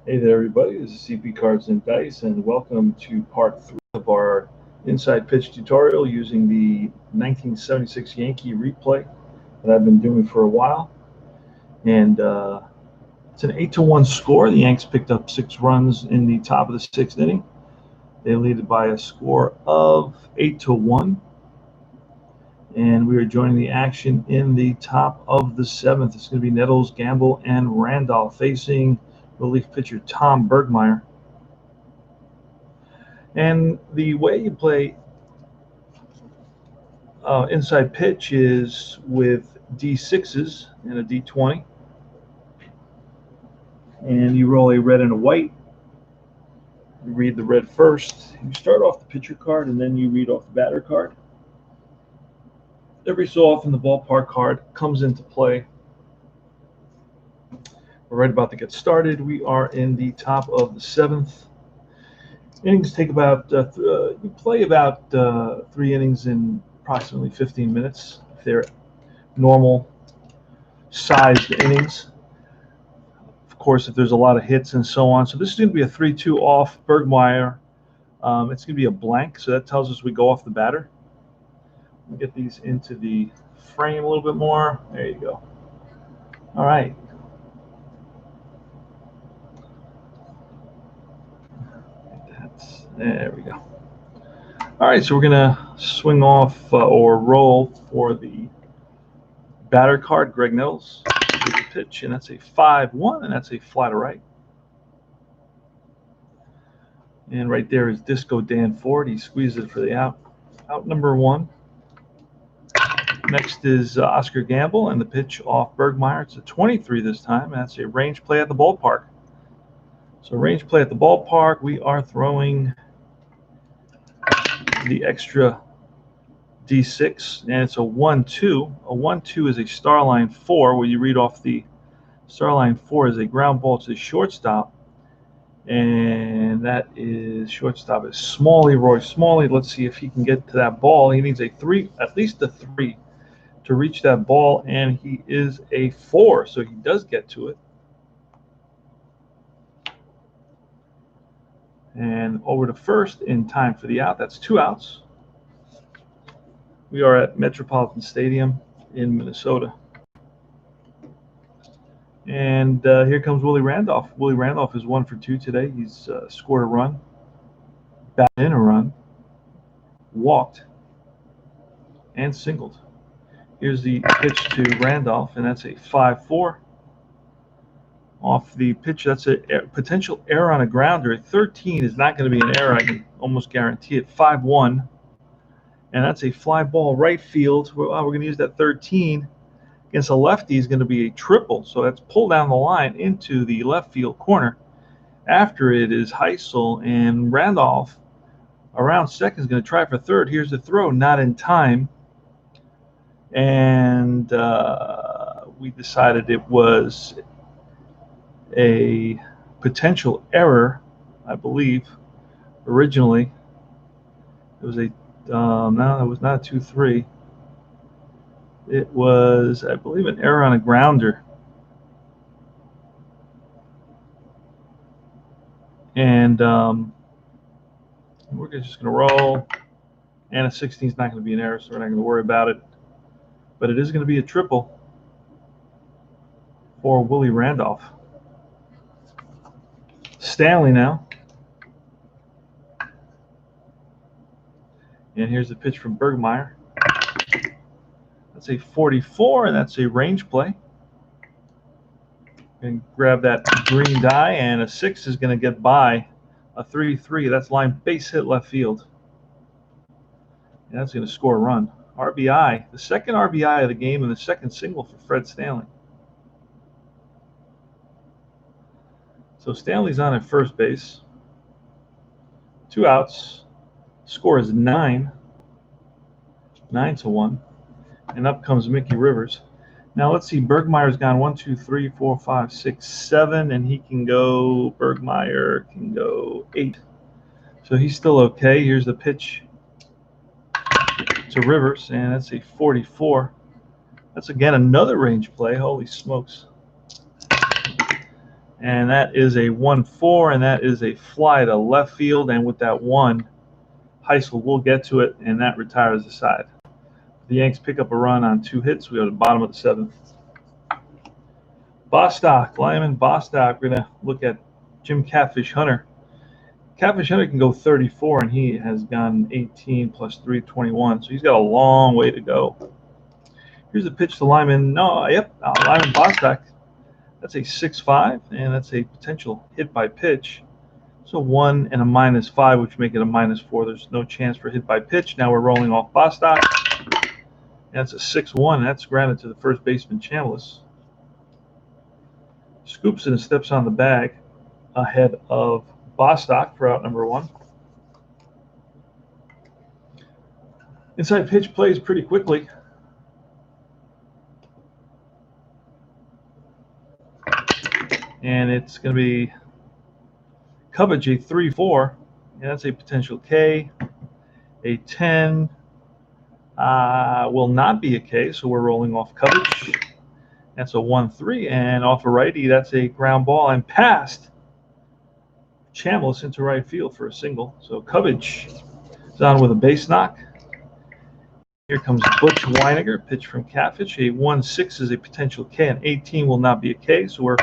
Hey there, everybody. This is CP Cards and Dice, and welcome to part 3 of our inside pitch tutorial using the 1976 Yankee replay that I've been doing for a while. And it's an 8-1 score. The Yanks picked up 6 runs in the top of the 6th inning. They lead it by a score of 8-1. And we are joining the action in the top of the 7th. It's going to be Nettles, Gamble, and Randolph facing relief pitcher Tom Bergmeyer. And the way you play inside pitch is with D6s and a D20. And you roll a red and a white. You read the red first. You start off the pitcher card, and then you read off the batter card. Every so often, the ballpark card comes into play. We're right about to get started. We are in the top of the 7th. Innings take about, you play about 3 innings in approximately 15 minutes. If they're normal sized innings. Of course, if there's a lot of hits and so on. So this is going to be a 3-2 off Bergmeyer. It's going to be a blank, so that tells us we go off the batter. We'll get these into the frame a little bit more. There you go. All right. There we go. All right, so we're going to swing off or roll for the batter card, Greg Nettles. With the pitch, and that's a 5-1, and that's a fly to right. And right there is Disco Dan Ford. He squeezes it for the out. Out number 1. Next is Oscar Gamble, and the pitch off Bergmeyer. It's a 23 this time, and that's a range play at the ballpark. So range play at the ballpark, we are throwing the extra D6, and it's a 1-2. A 1-2 is a star line 4, where you read off the star line 4 is a ground ball to the shortstop, and that is shortstop is Smalley, Roy Smalley. Let's see if he can get to that ball. He needs a 3, at least a 3, to reach that ball, and he is a 4, so he does get to it. And over to first in time for the out. That's 2 outs. We are at Metropolitan Stadium in Minnesota. And here comes Willie Randolph. Willie Randolph is 1 for 2 today. He's scored a run, batted in a run, walked, and singled. Here's the pitch to Randolph, and that's a 5-4. Off the pitch, that's a potential error on a grounder. A 13 is not going to be an error. I can almost guarantee it. 5-1. And that's a fly ball right field. We're going to use that 13 against a lefty is going to be a triple. So that's pulled down the line into the left field corner. After it is Heisel, and Randolph around second is going to try for third. Here's the throw, not in time. And we decided it was a potential error, I believe. Originally, it was a no, it was not a 2-3. It was, I believe, an error on a grounder. And we're just going to roll. And a 16 is not going to be an error, so we're not going to worry about it. But it is going to be a triple for Willie Randolph. Stanley now. And here's the pitch from Bergmeyer. That's a 44, and that's a range play. And grab that green die, and a 6 is going to get by a 3-3. That's line base hit left field. And that's going to score a run. RBI, the second RBI of the game, and the second single for Fred Stanley. So Stanley's on at first base. 2 outs. Score is 9-1. And up comes Mickey Rivers. Now let's see. Bergmeyer's gone 1, 2, 3, 4, 5, 6, 7, and he can go. Bergmeyer can go 8. So he's still okay. Here's the pitch to Rivers, and that's a 44. That's again another range play. Holy smokes! And that is a 1-4, and that is a fly to left field. And with that one, Heisel will get to it, and that retires the side. The Yanks pick up a run on 2 hits. We go to the bottom of the 7th. Bostock, Lyman Bostock. We're going to look at Jim Catfish Hunter. Catfish Hunter can go 34, and he has gone 18 plus 3, 21. So he's got a long way to go. Here's a pitch to Lyman. Lyman Bostock. That's a 6-5, and that's a potential hit by pitch. So 1 and a -5, which make it a -4. There's no chance for hit by pitch. Now we're rolling off Bostock. That's a 6-1. That's grounded to the first baseman, Chambliss. Scoops and steps on the bag ahead of Bostock for out number 1. Inside pitch plays pretty quickly. And it's going to be coverage, a 3-4. And that's a potential K. A 10 will not be a K, so we're rolling off coverage. That's a 1-3. And off a righty, that's a ground ball and past Chambliss into right field for a single. So coverage is on with a base knock. Here comes Butch Weiniger, pitch from Catfish. A 1-6 is a potential K, and 18 will not be a K. So we're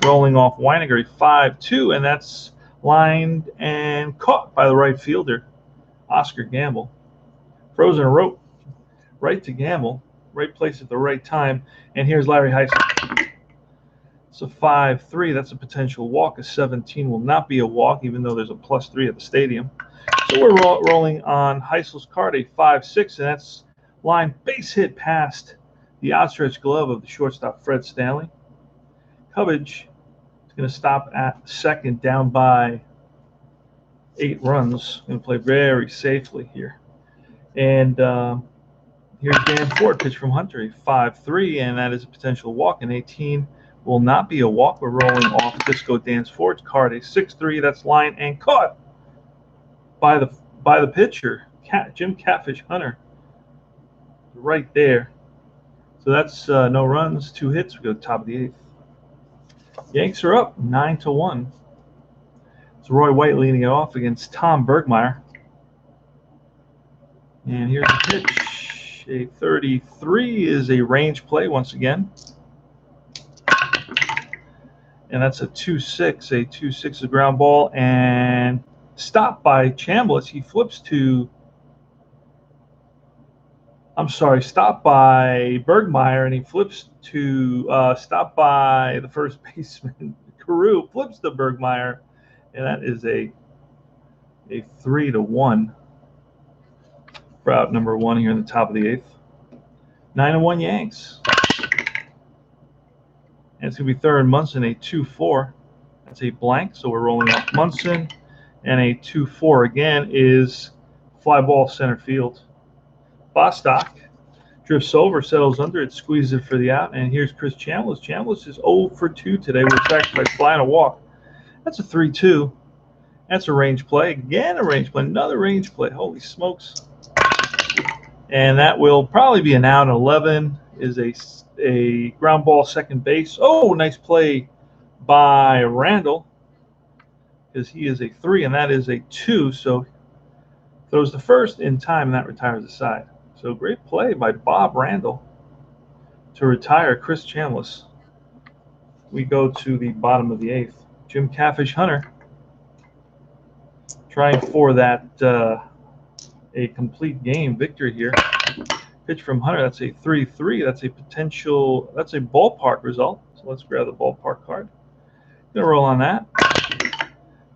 rolling off Weiniger, a 5-2, and that's lined and caught by the right fielder, Oscar Gamble. Frozen a rope, right to Gamble, right place at the right time. And here's Larry Heisel. It's a 5-3. That's a potential walk. A 17 will not be a walk, even though there's a +3 at the stadium. So we're rolling on Heisel's card, a 5-6, and that's line base hit past the outstretched glove of the shortstop, Fred Stanley. Coverage is going to stop at second, down by 8 runs. Going to play very safely here. And here's Dan Ford, pitch from Hunter, a 5-3, and that is a potential walk. An 18 will not be a walk. We're rolling off Disco Dance Ford's card, a 6-3. That's line and caught by the pitcher, Jim Catfish Hunter, right there. So that's no runs, 2 hits. We go to the top of the 8th. Yanks are up 9-1. It's Roy White leading it off against Tom Bergmeyer. And here's the pitch. A 33 is a range play once again. And that's a 2-6. A 2-6 is a ground ball and stopped by Chambliss. He flips to stopped by Bergmeyer, and he flips to stopped by the first baseman, Carew, flips to Bergmeyer, and that is a 3-1 for out number 1 here in the top of the 8th. 9-1 Yanks. And it's going to be third Munson, a 2-4. That's a blank, so we're rolling off Munson. And a 2-4 again is fly ball center field. Bostock drifts over, settles under it, squeezes it for the out, and here's Chris Chambliss. Chambliss is 0 for 2 today with a sacrifice fly and a walk. That's a 3-2. That's a range play. Again, a range play. Another range play. Holy smokes. And that will probably be an out. 11 is a ground ball second base. Oh, nice play by Randall, because he is a 3, and that is a 2. So throws the first in time, and that retires the side. So great play by Bob Randall to retire Chris Chambliss. We go to the bottom of the 8th. Jim Catfish Hunter trying for that a complete game victory here. Pitch from Hunter. That's a 3-3. That's a ballpark result. So let's grab the ballpark card. Gonna roll on that.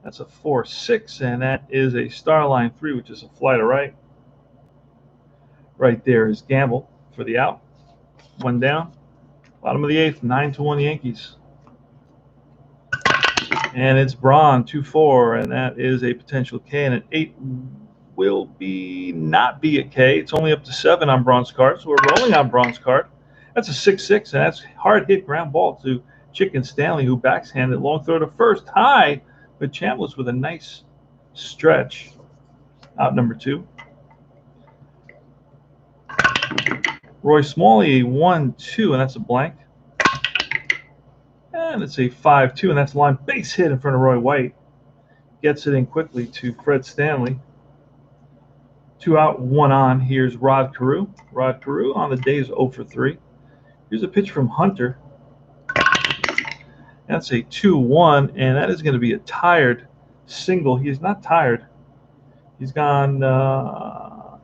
That's a 4-6, and that is a star line 3, which is a fly to right. Right there is Gamble for the out. 1 down. Bottom of the 8th, 9-1 Yankees. And it's Braun, 2-4, and that is a potential K, and an 8 will not be a K. It's only up to 7 on Braun's card, so we're rolling on Braun's card. That's a 6-6, and that's hard hit ground ball to Chicken Stanley, who backhanded long throw to first. High, but Chambliss with a nice stretch. Out number 2. Roy Smalley, 1-2, and that's a blank. And it's a 5-2, and that's a line base hit in front of Roy White. Gets it in quickly to Fred Stanley. 2 out, 1 on. Here's Rod Carew. Rod Carew on the day is 0 for 3. Here's a pitch from Hunter. That's a 2-1, and that is going to be a tired single. He is not tired. He's gone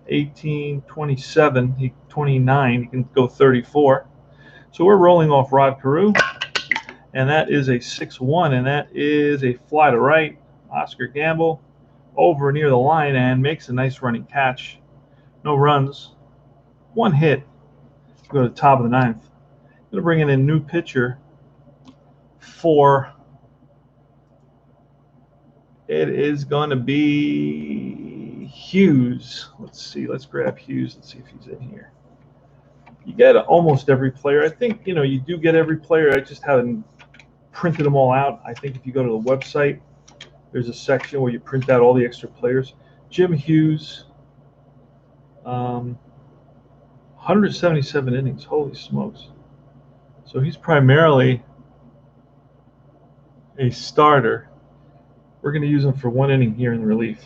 18, 27, 29. He can go 34. So we're rolling off Rod Carew, and that is a 6-1, and that is a fly to right. Oscar Gamble over near the line and makes a nice running catch. No runs, 1 hit. Go to the top of the 9th. Going to bring in a new pitcher for. It is going to be Hughes. Let's see. Let's grab Hughes. Let's see if he's in here. You get almost every player. I think, you do get every player. I just haven't printed them all out. I think if you go to the website, there's a section where you print out all the extra players. Jim Hughes, 177 innings. Holy smokes. So he's primarily a starter. We're going to use him for 1 inning here in relief.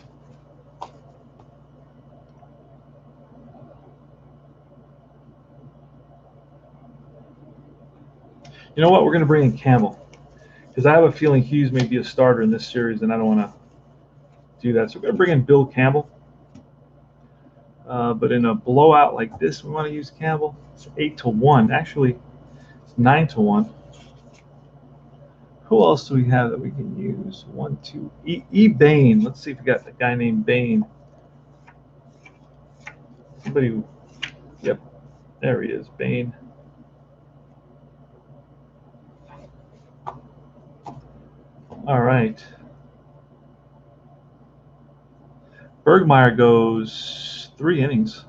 You know what? We're going to bring in Campbell because I have a feeling Hughes may be a starter in this series, and I don't want to do that. So we're going to bring in Bill Campbell. But in a blowout like this, we want to use Campbell. It's 8-1. Actually, it's 9-1. Who else do we have that we can use? 1, 2. E. Bain. Let's see if we got a guy named Bain. Somebody who, yep, there he is, Bain. All right. Bergmeyer goes 3 innings.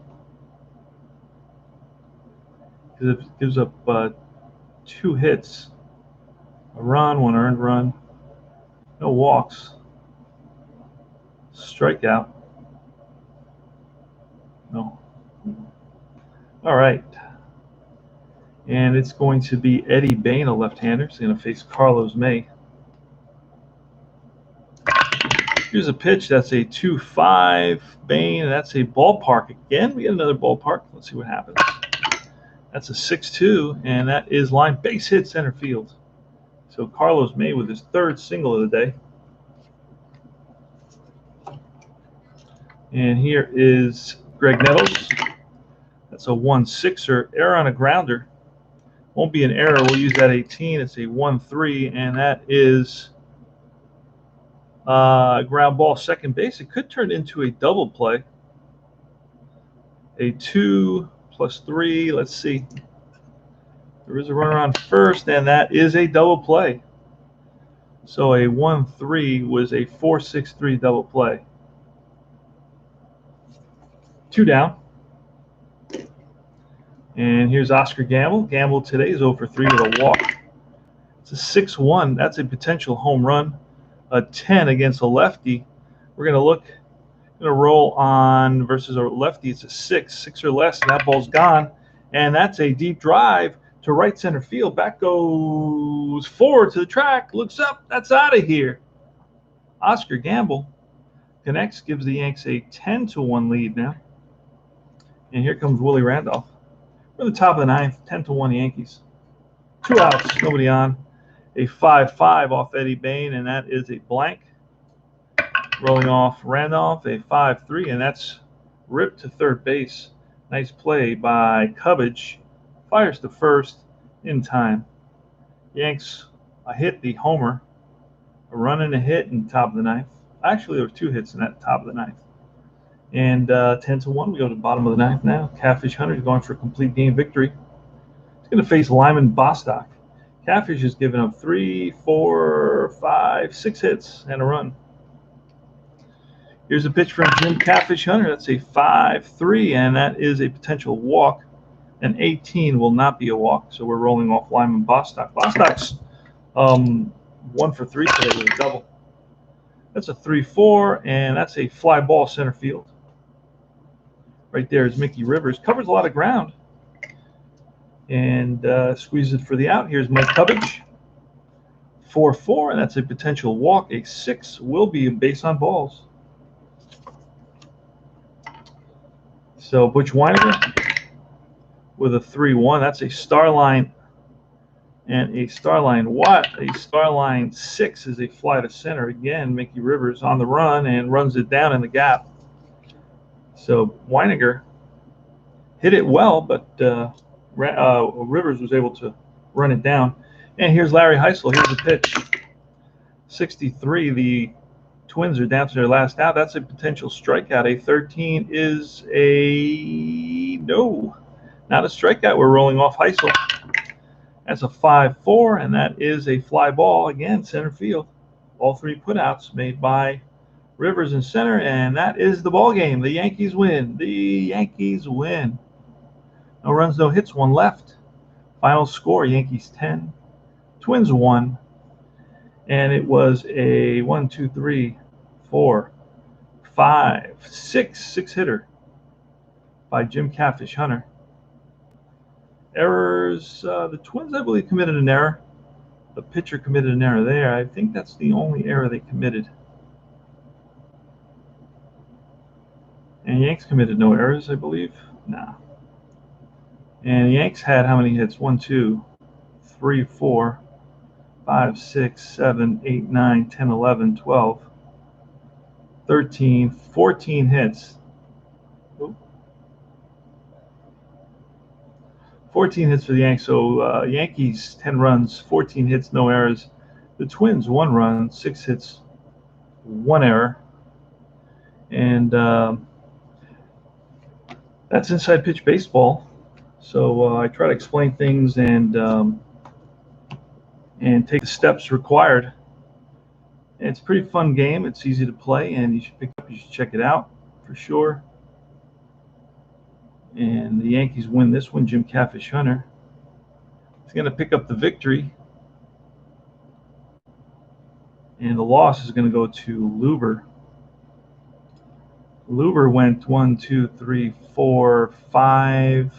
It gives up 2 hits. A run, 1 earned run, no walks, strikeout, no. All right. And it's going to be Eddie Bain, a left-hander. He's going to face Carlos May. Here's a pitch. That's a 2-5 Bain, and that's a ballpark again. We get another ballpark. Let's see what happens. That's a 6-2, and that is line base hit center field. So Carlos May with his 3rd single of the day. And here is Greg Nettles. That's a 1-6er. Error on a grounder. Won't be an error. We'll use that 18. It's a 1-3, and that is ground ball second base. It could turn into a double play. A 2 + 3. Let's see. There is a runner on first, and that is a double play. So a 1-3 was a 4-6-3 double play. 2 down. And here's Oscar Gamble. Gamble today is 0 for 3 with a walk. It's a 6-1. That's a potential home run. A 10 against a lefty. We're going to look. Going to roll on versus a lefty. It's a 6 or less, and that ball's gone. And that's a deep drive to right center field. Back goes forward to the track. Looks up. That's out of here. Oscar Gamble connects, gives the Yanks a 10-1 lead now. And here comes Willie Randolph. We're at the top of the 9th, 10-1 Yankees. 2 outs, nobody on. A 5-5 off Eddie Bain, and that is a blank. Rolling off Randolph, a 5-3, and that's ripped to third base. Nice play by Cubbage. Fires to first in time. Yanks hit the homer. A run and a hit in the top of the 9th. Actually, there were 2 hits in that top of the 9th. And 10-1, we go to the bottom of the 9th now. Catfish Hunter is going for a complete game victory. He's going to face Lyman Bostock. Catfish has given up 3, 4, 5, 6 hits and a run. Here's a pitch from Jim Catfish Hunter. That's a 5-3, and that is a potential walk. An 18 will not be a walk, so we're rolling off Lyman Bostock. Bostock's 1 for 3 today with a double. That's a 3-4, and that's a fly ball center field. Right there is Mickey Rivers. Covers a lot of ground. And squeezes it for the out. Here's Mike Cubbage. 4-4, and that's a potential walk. A 6 will be a base on balls. So Butch Weiniger with a 3-1. That's a star line and a star line. What? A star line 6 is a fly to center. Again, Mickey Rivers on the run and runs it down in the gap. So Weiniger hit it well, but Rivers was able to run it down. And here's Larry Heisel. Here's the pitch. 63. The Twins are down to their last out. That's a potential strikeout. A 13 is a no. Not a strikeout. We're rolling off Heisel. That's a 5-4, and that is a fly ball. Again, center field. All 3 putouts made by Rivers in center, and that is the ball game. The Yankees win. The Yankees win. No runs, no hits, 1 left. Final score, Yankees 10, Twins 1. And it was a 1, 2, 3, 4, 5, 6 hitter by Jim Catfish Hunter. Errors, the Twins, I believe, committed an error. The pitcher committed an error there. I think that's the only error they committed. And Yanks committed no errors, I believe. Nah. And the Yanks had how many hits? 1, 2, 3, 4, 5, 6, 7, 8, 9, 10, 11, 12, 13, 14 hits. 14 hits for the Yanks. So Yankees 10 runs, 14 hits, no errors. The Twins 1 run, 6 hits, 1 error. And that's Inside Pitch Baseball. So I try to explain things and take the steps required. And it's a pretty fun game. It's easy to play, and you should pick up. You should check it out for sure. And the Yankees win this one. Jim Catfish Hunter is going to pick up the victory, and the loss is going to go to Luber. Luber went 1, 2, 3, 4, 5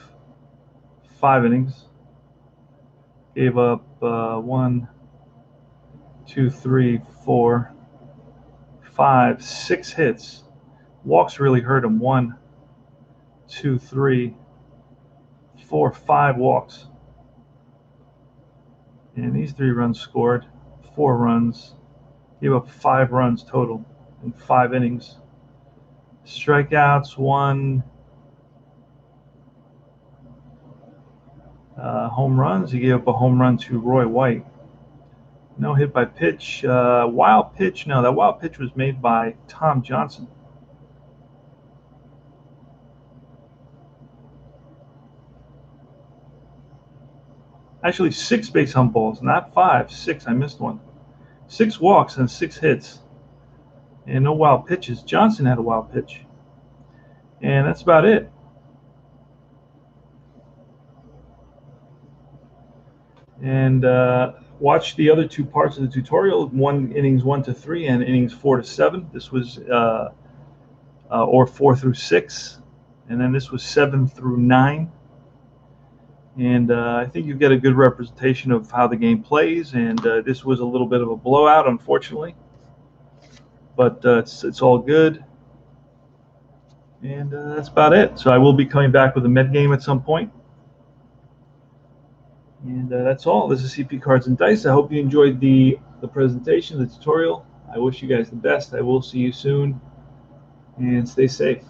innings. Gave up 1, 2, 3, 4, 5, 6 hits. Walks really hurt him. 1, 2, 3, 4, 5 walks. And these 3 runs scored, 4 runs. Gave up 5 runs total in 5 innings. Strikeouts, 1. Home runs, he gave up a home run to Roy White. No hit by pitch. Wild pitch, no, that wild pitch was made by Tom Johnson. Actually, 6 base hit balls, not 5, 6. I missed one. 6 walks and 6 hits. And no wild pitches. Johnson had a wild pitch. And that's about it. And watch the other 2 parts of the tutorial, innings 1 to 3 and innings 4 to 7. This was, or 4 through 6. And then this was 7 through 9. And I think you get a good representation of how the game plays. And this was a little bit of a blowout, unfortunately. But it's all good. And that's about it. So I will be coming back with a Met game at some point. And that's all. This is CP Cards and Dice. I hope you enjoyed the presentation, the tutorial. I wish you guys the best. I will see you soon. And stay safe.